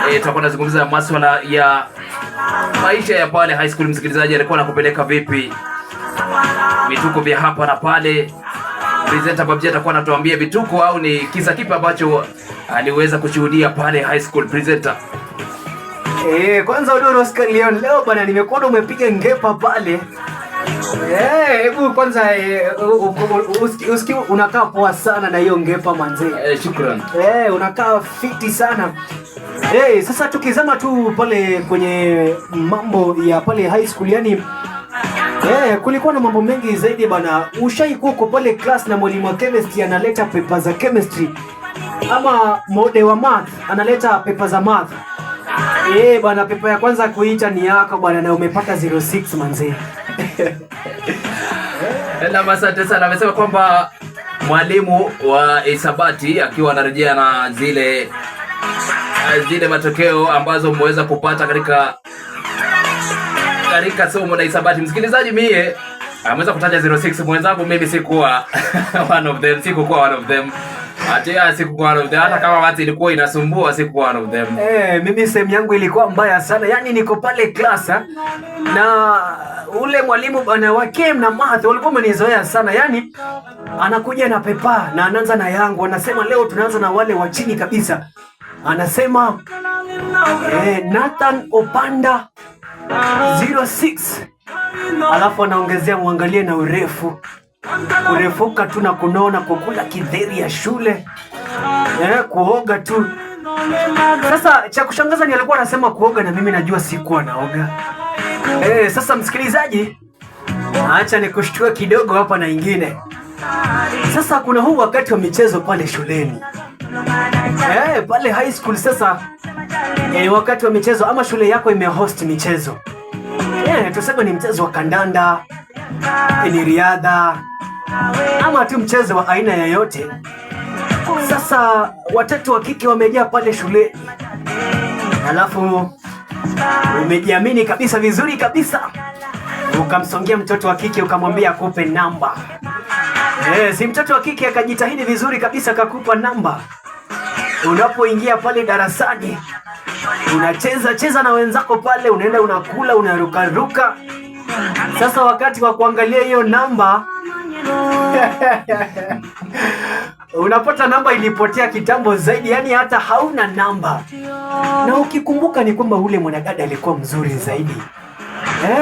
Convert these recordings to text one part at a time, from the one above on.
tutakuwa tunazungumza masuala ya maisha ya pale high school. Msikilizaji, alikuwa anakupeleka vipi, vituko vya hapa na pale. Presenter Babji atakuwa anatuambia vituko au ni kisa kipi ambacho aliweza kushuhudia pale high school. Presenter. Kwanza Odoro Oscar leo bwana, nimekuona umepiga ngepa pale. Hebu kwanza uski unakaa poa sana na hiyo ngepa manze. Shukrani. Unakaa fiti sana. Sasa tukizama tu pale kwenye mambo ya pale high school, yani kulikuwa na mambo mengi zaidi bana. Ushaikuwa uko pale class na mwalimu wa chemistry analeta paper za chemistry, ama mode wa math analeta paper za math. Bana, paper ya kwanza kuita ni yako bwana, na umepata 06 manze. Asante sana. Amesema kwamba mwalimu wa hisabati akiwa anarejea na zile matokeo ambazo mmeweza kupata katika somo la hisabati. Msikilizaji, mie ameweza kutaja 06, mwenzangu mimi sikuwa one of them, sikuwa one of them. Hata kama watu ilikuwa inasumbua, sikuwa one of them. Mimi sehemu yangu ilikuwa mbaya sana. Yani niko pale class na ule mwalimu bwana wa chem na math walikuwa wamenizoea sana. Yani anakuja na pepa na anaanza na yangu, anasema leo tunaanza na wale wa chini kabisa. Anasema Nathan Opanda 06. Alafu anaongezea muangalie na urefu. Kurefuka tu na kunona, kukula kidheri ya shule. Kuoga tu. Sasa cha kushangaza ni alikuwa anasema kuoga na mimi najua sikuwa naoga. Sasa msikilizaji, acha nikushtua kidogo hapa na ingine. Sasa kuna huu wakati wa michezo pale shuleni. Pale high school sasa wakati wa michezo, ama shule yako imehost michezo. Tuseme ni mchezo wa kandanda, ni riadha, ama tu mchezo wa aina yoyote. Sasa watoto wa kike wamejaa pale shule. Alafu umejiamini kabisa, vizuri kabisa, ukamsongea mtoto wa kike ukamwambia akupe namba. Si mtoto wa kike akajitahidi vizuri kabisa akakupa namba. Unapoingia pale darasani, unacheza na wenzako pale, unaenda unakula, unaruka. Sasa wakati wa kuangalia hiyo namba unapata namba ilipotea kitambo zaidi, yani hata hauna namba. Na ukikumbuka ni kwamba ule mwanadada alikuwa mzuri zaidi.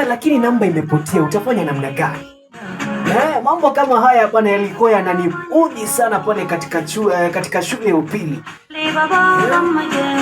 Lakini namba imepotea, utafanya namna gani? Mambo kama haya bwana yalikuwa yananiudhi sana pale katika shule ya upili.